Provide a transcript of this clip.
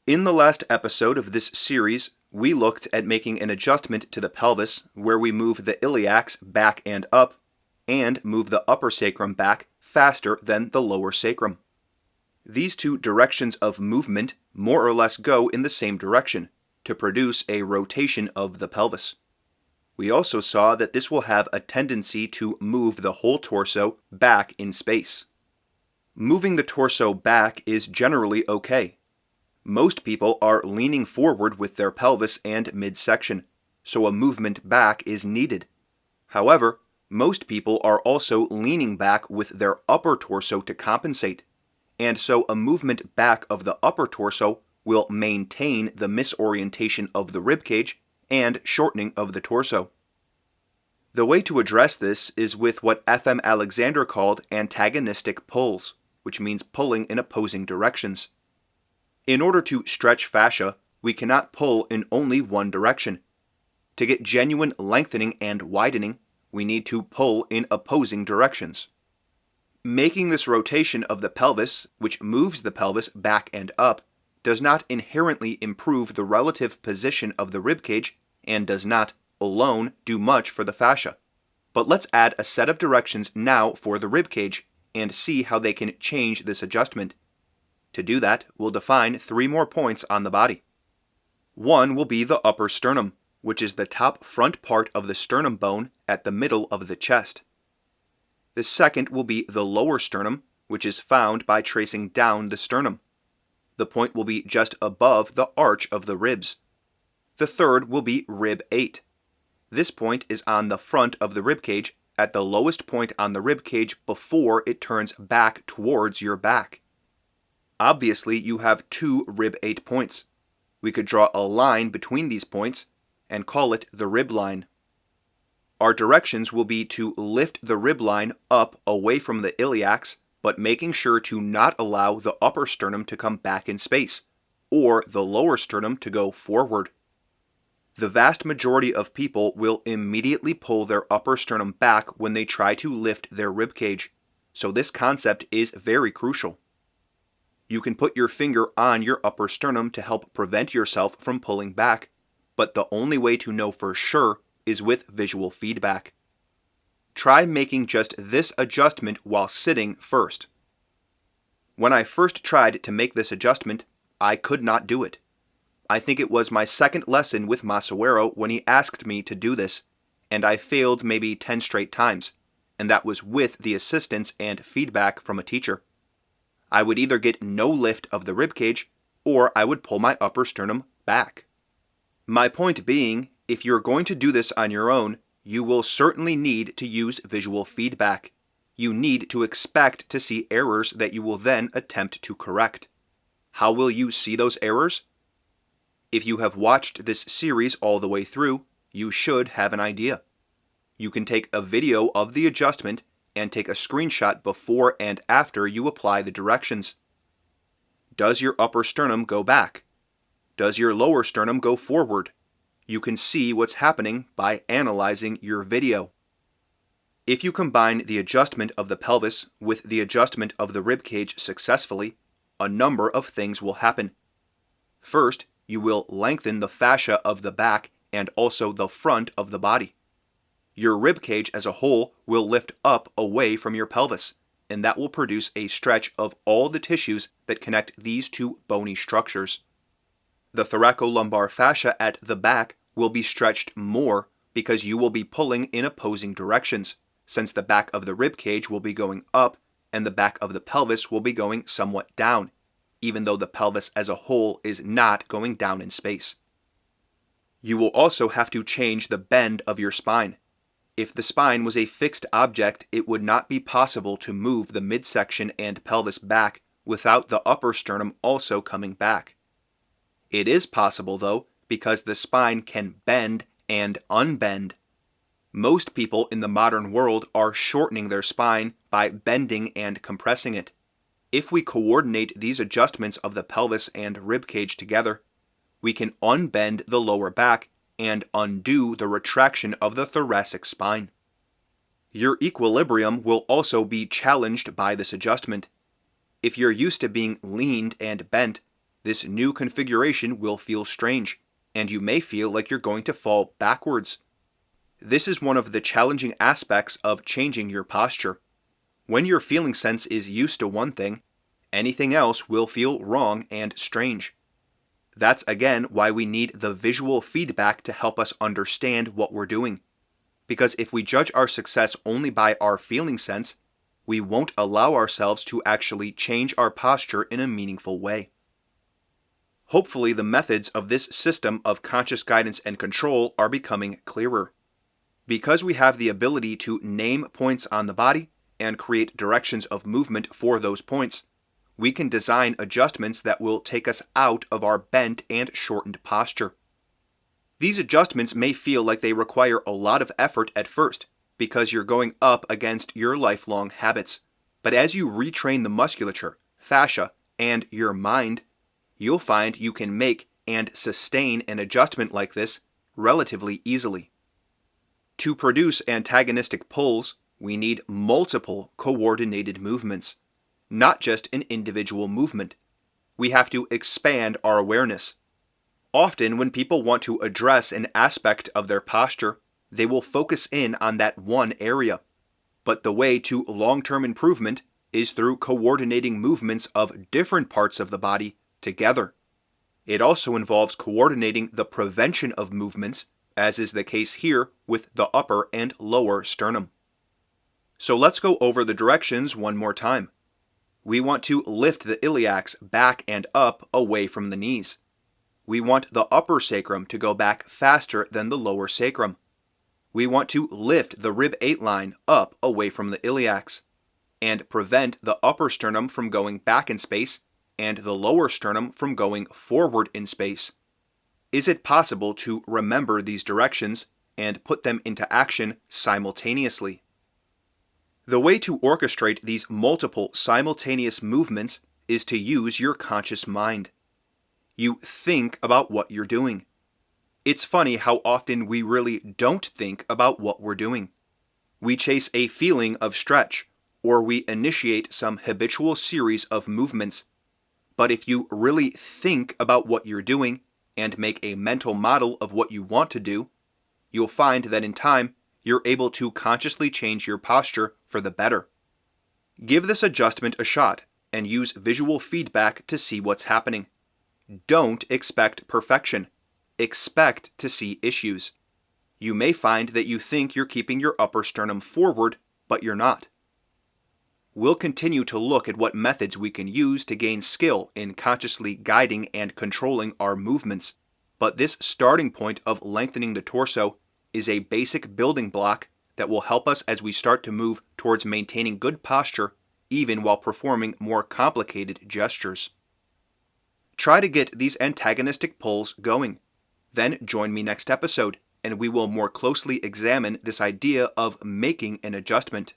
In the last episode of this series, we looked at making an adjustment to the pelvis where we move the iliacs back and up and move the upper sacrum back faster than the lower sacrum. These two directions of movement more or less go in the same direction to produce a rotation of the pelvis. We also saw that this will have a tendency to move the whole torso back in space. Moving the torso back is generally okay. Most people are leaning forward with their pelvis and midsection, so a movement back is needed. However, most people are also leaning back with their upper torso to compensate, and so a movement back of the upper torso will maintain the misorientation of the ribcage and shortening of the torso. The way to address this is with what F.M. Alexander called antagonistic pulls, which means pulling in opposing directions. In order to stretch fascia, we cannot pull in only one direction. To get genuine lengthening and widening, we need to pull in opposing directions. Making this rotation of the pelvis, which moves the pelvis back and up, does not inherently improve the relative position of the ribcage and does not, alone, do much for the fascia. But let's add a set of directions now for the ribcage and see how they can change this adjustment. To do that, we'll define 3 more points on the body. One will be the upper sternum, which is the top front part of the sternum bone at the middle of the chest. The second will be the lower sternum, which is found by tracing down the sternum. The point will be just above the arch of the ribs. The third will be rib 8. This point is on the front of the ribcage, at the lowest point on the ribcage before it turns back towards your back. Obviously, you have 2 rib 8 points. We could draw a line between these points and call it the rib line. Our directions will be to lift the rib line up away from the iliacs, but making sure to not allow the upper sternum to come back in space, or the lower sternum to go forward. The vast majority of people will immediately pull their upper sternum back when they try to lift their rib cage, so this concept is very crucial. You can put your finger on your upper sternum to help prevent yourself from pulling back, but the only way to know for sure is with visual feedback. Try making just this adjustment while sitting first. When I first tried to make this adjustment, I could not do it. I think it was my second lesson with Masoero when he asked me to do this, and I failed maybe 10 straight times, and that was with the assistance and feedback from a teacher. I would either get no lift of the ribcage, or I would pull my upper sternum back. My point being, if you're going to do this on your own, you will certainly need to use visual feedback. You need to expect to see errors that you will then attempt to correct. How will you see those errors? If you have watched this series all the way through, you should have an idea. You can take a video of the adjustment and take a screenshot before and after you apply the directions. Does your upper sternum go back? Does your lower sternum go forward? You can see what's happening by analyzing your video. If you combine the adjustment of the pelvis with the adjustment of the ribcage successfully, a number of things will happen. First, you will lengthen the fascia of the back and also the front of the body. Your ribcage as a whole will lift up away from your pelvis, and that will produce a stretch of all the tissues that connect these two bony structures. The thoracolumbar fascia at the back will be stretched more because you will be pulling in opposing directions, since the back of the ribcage will be going up and the back of the pelvis will be going somewhat down, even though the pelvis as a whole is not going down in space. You will also have to change the bend of your spine. If the spine was a fixed object, it would not be possible to move the midsection and pelvis back without the upper sternum also coming back. It is possible, though, because the spine can bend and unbend. Most people in the modern world are shortening their spine by bending and compressing it. If we coordinate these adjustments of the pelvis and ribcage together, we can unbend the lower back and undo the retraction of the thoracic spine. Your equilibrium will also be challenged by this adjustment. If you're used to being leaned and bent, This new configuration will feel strange, and you may feel like you're going to fall backwards. This is one of the challenging aspects of changing your posture. When your feeling sense is used to one thing, anything else will feel wrong and strange. That's again why we need the visual feedback to help us understand what we're doing. Because if we judge our success only by our feeling sense, we won't allow ourselves to actually change our posture in a meaningful way. Hopefully, the methods of this system of conscious guidance and control are becoming clearer. Because we have the ability to name points on the body and create directions of movement for those points, we can design adjustments that will take us out of our bent and shortened posture. These adjustments may feel like they require a lot of effort at first, because you're going up against your lifelong habits. But as you retrain the musculature, fascia, and your mind, you'll find you can make and sustain an adjustment like this relatively easily. To produce antagonistic pulls, we need multiple coordinated movements, not just an individual movement. We have to expand our awareness. Often, when people want to address an aspect of their posture, they will focus in on that one area. But the way to long-term improvement is through coordinating movements of different parts of the body together. It also involves coordinating the prevention of movements, as is the case here with the upper and lower sternum. So let's go over the directions one more time. We want to lift the iliacs back and up away from the knees. We want the upper sacrum to go back faster than the lower sacrum. We want to lift the rib 8 line up away from the iliacs and prevent the upper sternum from going back in space and the lower sternum from going forward in space. Is it possible to remember these directions and put them into action simultaneously? The way to orchestrate these multiple simultaneous movements is to use your conscious mind. You think about what you're doing. It's funny how often we really don't think about what we're doing. We chase a feeling of stretch, or we initiate some habitual series of movements. But if you really think about what you're doing and make a mental model of what you want to do, you'll find that in time, you're able to consciously change your posture for the better. Give this adjustment a shot and use visual feedback to see what's happening. Don't expect perfection. Expect to see issues. You may find that you think you're keeping your upper sternum forward, but you're not. We'll continue to look at what methods we can use to gain skill in consciously guiding and controlling our movements, but this starting point of lengthening the torso is a basic building block that will help us as we start to move towards maintaining good posture even while performing more complicated gestures. Try to get these antagonistic pulls going. Then join me next episode, and we will more closely examine this idea of making an adjustment.